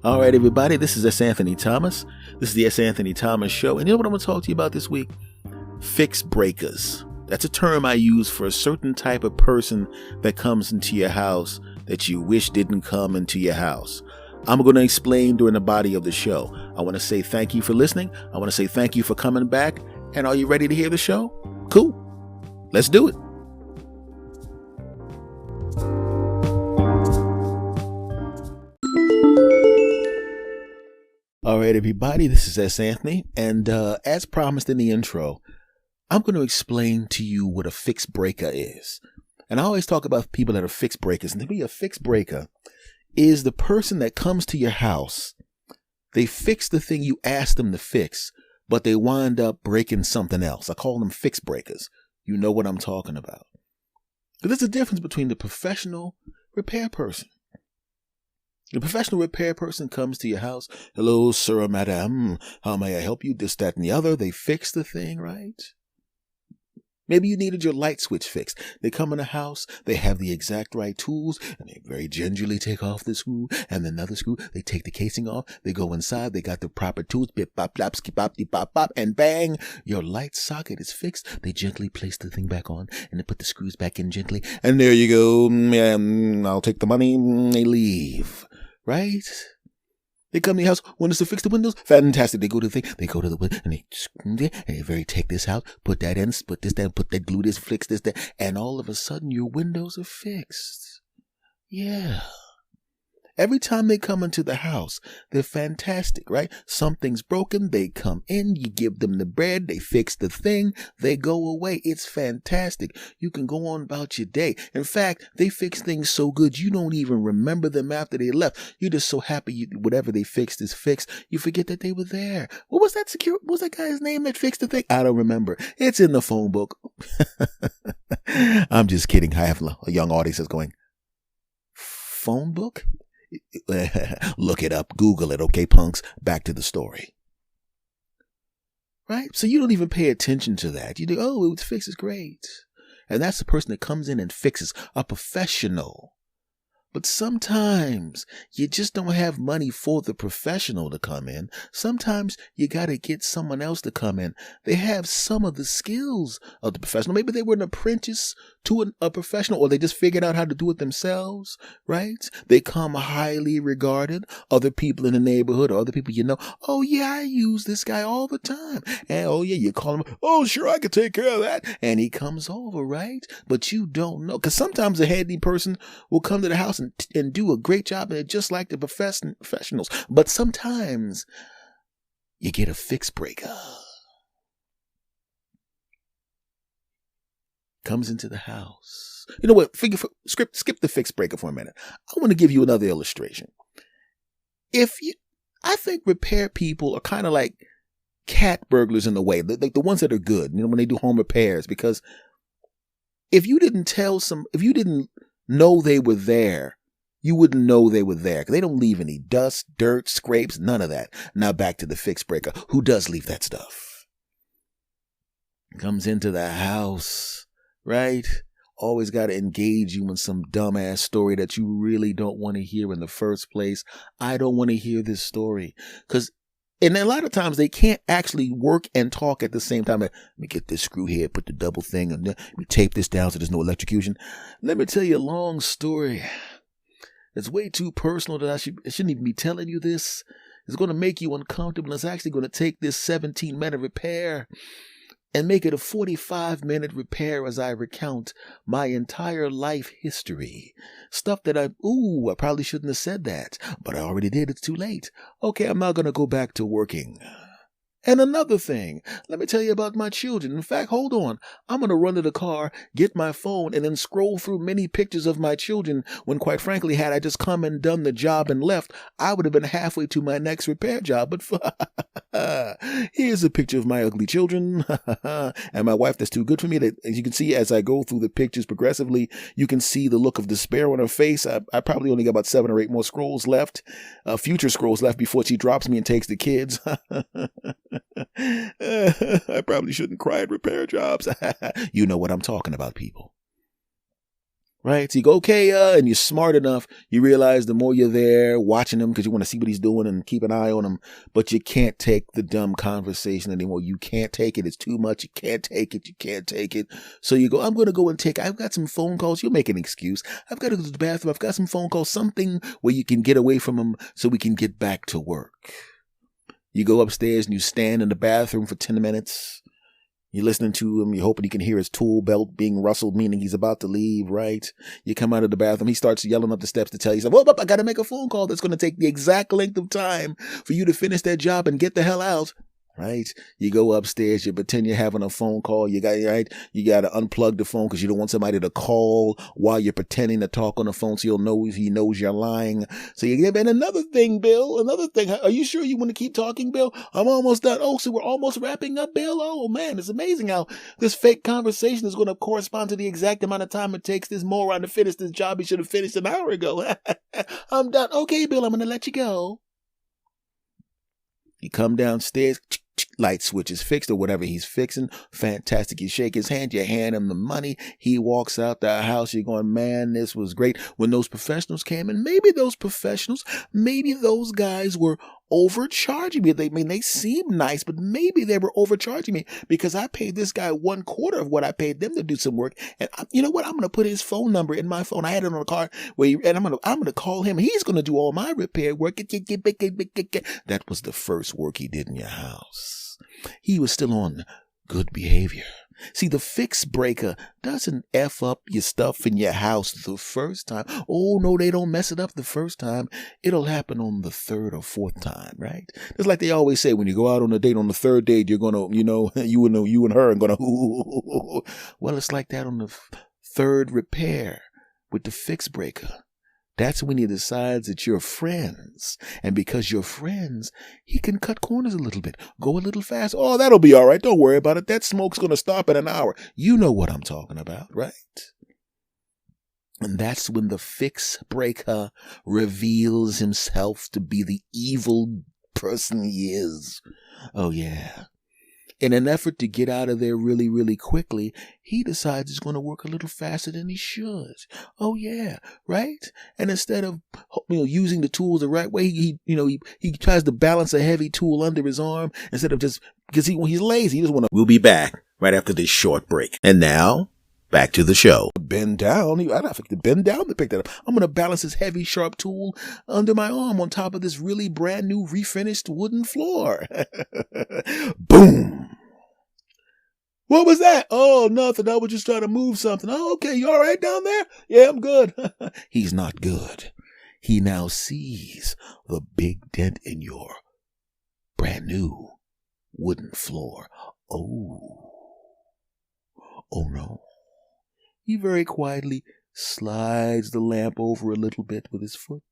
All right, everybody, this is S. Anthony Thomas. This is the S. Anthony Thomas Show. And you know what I'm going to talk to you about this week? Fixbrakers. That's a term I use for a certain type of person that comes into your house that you wish didn't come into your house. I'm going to explain during the body of the show. I want to say thank you for listening. I want to say thank you for coming back. And are you ready to hear the show? Cool. Let's do it. All right, everybody, this is S. Anthony, and as promised in the intro, I'm going to explain to you what a fixbraker is. And I always talk about people that are fixbrakers, and to me, a fixbraker is the person that comes to your house, they fix the thing you asked them to fix, but they wind up breaking something else. I call them fixbrakers. You know what I'm talking about. But there's a difference between the professional repair person. The professional repair person comes to your house. Hello, sir or madam. How may I help you? This, that, and the other. They fix the thing, right? Maybe you needed your light switch fixed. They come in the house. They have the exact right tools, and they very gingerly take off the screw and another screw. They take the casing off. They go inside. They got the proper tools. Bip, bop, bop, skip, bop, dip, bop, bop, and bang! Your light socket is fixed. They gently place the thing back on, and they put the screws back in gently. And there you go. I'll take the money. They leave. Right? They come to your house, want us to fix the windows? Fantastic. They go to the thing, they go to the window, and they take this out, put that in, put this down, put that, glue this, fix this, that, and all of a sudden your windows are fixed. Yeah. Every time they come into the house, they're fantastic, right? Something's broken, they come in, you give them the bread, they fix the thing, they go away. It's fantastic. You can go on about your day. In fact, they fix things so good, you don't even remember them after they left. You're just so happy whatever they fixed is fixed. You forget that they were there. What was that guy's name that fixed the thing? I don't remember. It's in the phone book. I'm just kidding. I have a young audience that's going, phone book? Look it up, Google it, okay, punks? Back to the story. Right? So you don't even pay attention to that. You do, oh, it's fixed, it's great. And that's the person that comes in and fixes, a professional. But sometimes you just don't have money for the professional to come in. Sometimes you got to get someone else to come in. They have some of the skills of the professional. Maybe they were an apprentice to a professional, or they just figured out how to do it themselves, right? They come highly regarded. Other people in the neighborhood, or other people you know, oh yeah, I use this guy all the time. And oh yeah, you call him, oh sure, I could take care of that. And he comes over, right? But you don't know. Because sometimes a handy person will come to the house and do a great job, and they're just like the professionals. But sometimes you get a fixbraker. Comes into the house. You know what? Skip the fixbraker for a minute. I want to give you another illustration. I think repair people are kind of like cat burglars in a way, like the ones that are good, you know, when they do home repairs. Because if you didn't know they were there, you wouldn't know they were there, because they don't leave any dust, dirt, scrapes, none of that. Now back to the fixbraker. Who does leave that stuff? Comes into the house, right? Always got to engage you in some dumbass story that you really don't want to hear in the first place. I don't want to hear this story. And a lot of times they can't actually work and talk at the same time. Let me get this screw here, put the double thing, and let me tape this down so there's no electrocution. Let me tell you a long story. It's way too personal that I shouldn't even be telling you this. It's going to make you uncomfortable. It's actually going to take this 17-minute repair and make it a 45-minute repair as I recount my entire life history. Stuff that I probably shouldn't have said that, but I already did. It's too late. Okay, I'm not going to go back to working. And another thing, let me tell you about my children. In fact, hold on. I'm going to run to the car, get my phone, and then scroll through many pictures of my children when, quite frankly, had I just come and done the job and left, I would have been halfway to my next repair job. But here's a picture of my ugly children and my wife that's too good for me. As you can see, as I go through the pictures progressively, you can see the look of despair on her face. I probably only got about 7 or 8 more scrolls left, future scrolls left before she drops me and takes the kids. I probably shouldn't cry at repair jobs. You know what I'm talking about, people. Right? So you go, okay, and you're smart enough. You realize the more you're there watching him because you want to see what he's doing and keep an eye on him, but you can't take the dumb conversation anymore. You can't take it. It's too much. You can't take it. You can't take it. So you go, I'm going to go and I've got some phone calls. You'll make an excuse. I've got to go to the bathroom. I've got some phone calls, something where you can get away from him so we can get back to work. You go upstairs and you stand in the bathroom for 10 minutes. You're listening to him. You're hoping you can hear his tool belt being rustled, meaning he's about to leave, right? You come out of the bathroom. He starts yelling up the steps to tell you, well, I got to make a phone call that's going to take the exact length of time for you to finish that job and get the hell out. Right? You go upstairs, you pretend you're having a phone call. You got to unplug the phone because you don't want somebody to call while you're pretending to talk on the phone so you'll know if he knows you're lying. So you get, and another thing, Bill, are you sure you want to keep talking, Bill? I'm almost done. Oh, so we're almost wrapping up, Bill? Oh man, it's amazing how this fake conversation is going to correspond to the exact amount of time it takes this moron to finish this job he should have finished an hour ago. I'm done. Okay, Bill, I'm going to let you go. You come downstairs, light switch is fixed or whatever he's fixing. Fantastic. You shake his hand, you hand him the money. He walks out the house. You're going, man, this was great. When those professionals came in, maybe those guys were overcharging me. They seemed nice, but maybe they were overcharging me because I paid this guy 1/4 of what I paid them to do some work. And you know what? I'm going to put his phone number in my phone. I had it on a card and I'm going to call him. He's going to do all my repair work. That was the first work he did in your house. He was still on good behavior. See, the Fixbrakuh doesn't F up your stuff in your house the first time. Oh, no, they don't mess it up the first time. It'll happen on the third or fourth time, right? It's like they always say, when you go out on a date, on the third date, you're going to, you and her are going to, well, it's like that on the third repair with the Fixbrakuh. That's when he decides that you're friends. And because you're friends, he can cut corners a little bit, go a little fast. Oh, that'll be all right. Don't worry about it. That smoke's going to stop in an hour. You know what I'm talking about, right? And that's when the Fixbrakuh reveals himself to be the evil person he is. Oh, yeah. In an effort to get out of there really, really quickly, he decides he's going to work a little faster than he should. Oh, yeah, right? And instead of using the tools the right way, he tries to balance a heavy tool under his arm instead of just, because he's lazy. He just want to. We'll be back right after this short break. And now, back to the show. Bend down. I don't have to bend down to pick that up. I'm going to balance this heavy, sharp tool under my arm on top of this really brand new, refinished wooden floor. Boom. What was that? Oh, nothing. I was just trying to move something. Oh, okay. You all right down there? Yeah, I'm good. He's not good. He now sees the big dent in your brand new wooden floor. Oh no. He very quietly slides the lamp over a little bit with his foot.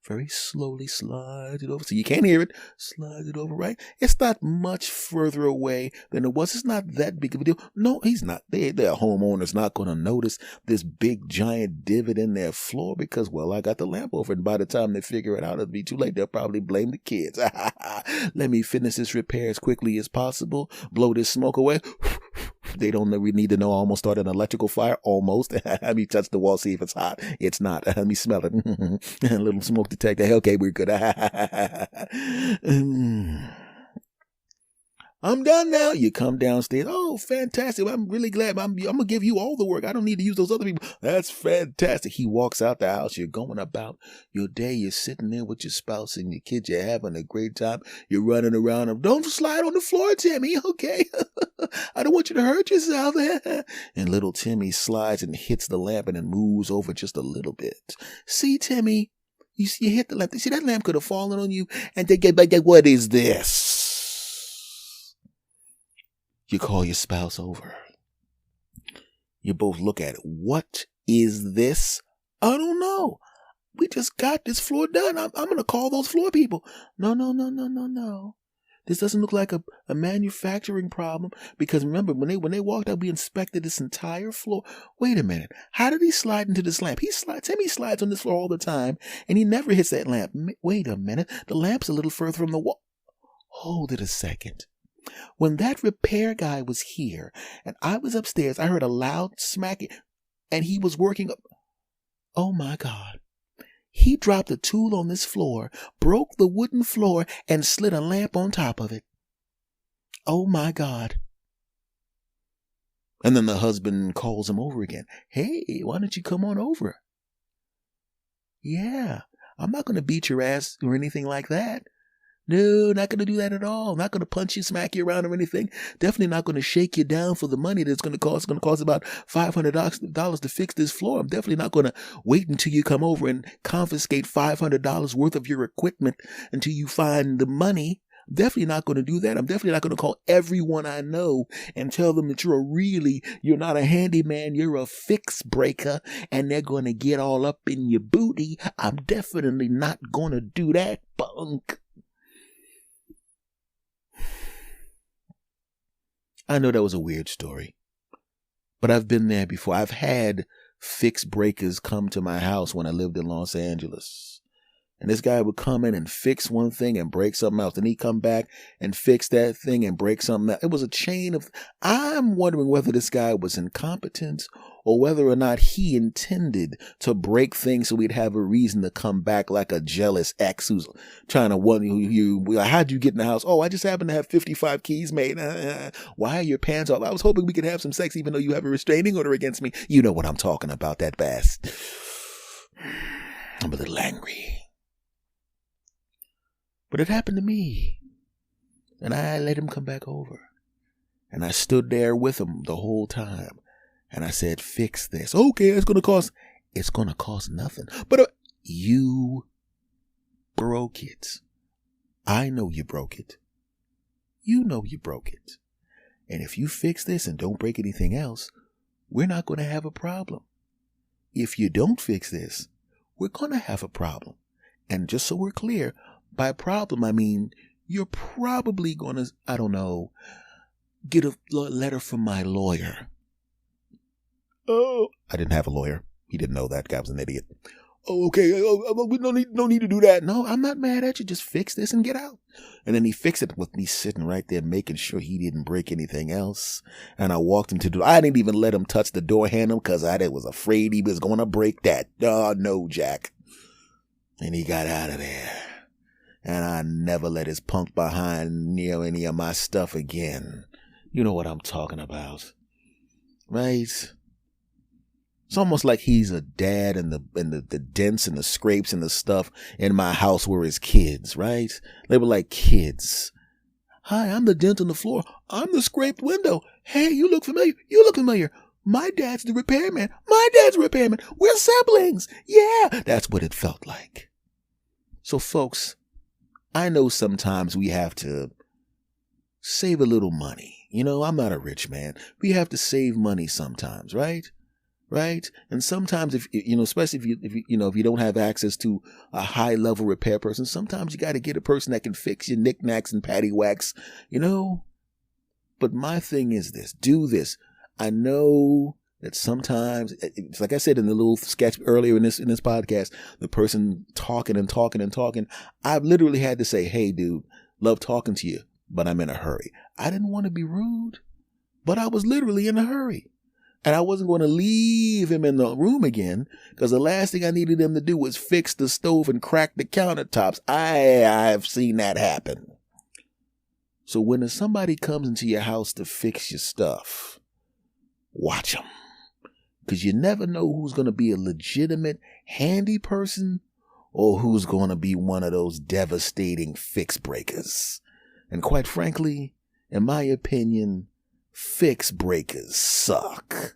Very slowly slides it over. So you can't hear it. Slides it over, right? It's not much further away than it was. It's not that big of a deal. No, he's not. Their homeowner's not going to notice this big giant divot in their floor because, well, I got the lamp over. And by the time they figure it out, it'll be too late. They'll probably blame the kids. Let me finish this repair as quickly as possible. Blow this smoke away. They don't really need to know. I almost started an electrical fire. Almost. Let me touch the wall, see if it's hot. It's not. Let me smell it. A little smoke detector. Okay, we're good. I'm done now. You come downstairs. Oh, fantastic. I'm really glad. I'm going to give you all the work. I don't need to use those other people. That's fantastic. He walks out the house. You're going about your day. You're sitting there with your spouse and your kids. You're having a great time. You're running around. Don't slide on the floor, Timmy. Okay. I don't want you to hurt yourself. And little Timmy slides and hits the lamp and then moves over just a little bit. See, Timmy, you hit the lamp. See, that lamp could have fallen on you. And they get back. What is this? You call your spouse over. You both look at it. What is this? I don't know. We just got this floor done. I'm going to call those floor people. No. This doesn't look like a manufacturing problem because remember when they walked out, we inspected this entire floor. Wait a minute. How did he slide into this lamp? Timmy slides on this floor all the time and he never hits that lamp. Wait a minute. The lamp's a little further from the wall. Hold it a second. When that repair guy was here and I was upstairs, I heard a loud smacking. and he was working up. Oh my God. He dropped a tool on this floor, broke the wooden floor, and slid a lamp on top of it. Oh my God. And then the husband calls him over again. Hey, why don't you come on over? Yeah, I'm not going to beat your ass or anything like that. No, not going to do that at all. Not going to punch you, smack you around or anything. Definitely not going to shake you down for the money that's going to cost. It's going to cost about $500 to fix this floor. I'm definitely not going to wait until you come over and confiscate $500 worth of your equipment until you find the money. I'm definitely not going to do that. I'm definitely not going to call everyone I know and tell them that you're not a handyman, you're a fixbrakuh, and they're going to get all up in your booty. I'm definitely not going to do that, punk. I know that was a weird story, but I've been there before. I've had fixbrakuhs come to my house when I lived in Los Angeles. And this guy would come in and fix one thing and break something else. And he'd come back and fix that thing and break something else. It was a chain of... I'm wondering whether this guy was incompetent or whether or not he intended to break things so we'd have a reason to come back like a jealous ex who's trying to wonder how'd you get in the house? Oh, I just happen to have 55 keys made. Why are your pants off? I was hoping we could have some sex even though you have a restraining order against me. You know what I'm talking about, that bass. I'm a little angry. But it happened to me. And I let him come back over. And I stood there with him the whole time. And I said, fix this. Okay, it's going to cost nothing. But you broke it. I know you broke it. You know you broke it. And if you fix this and don't break anything else, we're not going to have a problem. If you don't fix this, we're going to have a problem. And just so we're clear, by problem, I mean, you're probably going to, I don't know, get a letter from my lawyer. Oh, I didn't have a lawyer. He didn't know that. Guy was an idiot. Oh, okay. We no need to do that. No, I'm not mad at you. Just fix this and get out. And then he fixed it with me sitting right there, making sure he didn't break anything else. And I walked him to the door. I didn't even let him touch the door handle because I was afraid he was going to break that. Oh, no, Jack. And he got out of there. And I never let his punk behind near any of my stuff again. You know what I'm talking about. Right? It's almost like he's a dad and the dents and the scrapes and the stuff in my house were his kids, right? They were like kids. Hi, I'm the dent on the floor. I'm the scraped window. Hey, you look familiar. You look familiar. My dad's the repairman. My dad's a repairman. We're siblings. Yeah, that's what it felt like. So, folks, I know sometimes we have to save a little money. You know, I'm not a rich man. We have to save money sometimes, right? Right? And sometimes if especially if you don't have access to a high level repair person, sometimes you got to get a person that can fix your knickknacks and paddywhacks, But my thing is this, do this. I know that sometimes, it's like I said in the little sketch earlier in this podcast, the person talking and talking and talking, I've literally had to say, hey, dude, love talking to you, but I'm in a hurry. I didn't want to be rude, but I was literally in a hurry. And I wasn't going to leave him in the room again because the last thing I needed him to do was fix the stove and crack the countertops. I've seen that happen. So when somebody comes into your house to fix your stuff, watch them. Because you never know who's going to be a legitimate, handy person or who's going to be one of those devastating fixbrakuhs. And quite frankly, in my opinion, fixbrakuhs suck.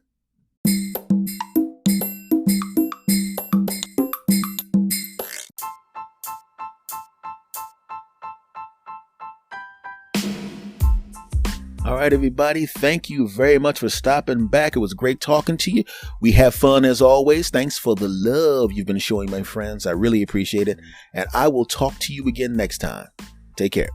All right, everybody. Thank you very much for stopping back. It was great talking to you. We have fun as always. Thanks for the love you've been showing, my friends. I really appreciate it. And I will talk to you again next time. Take care.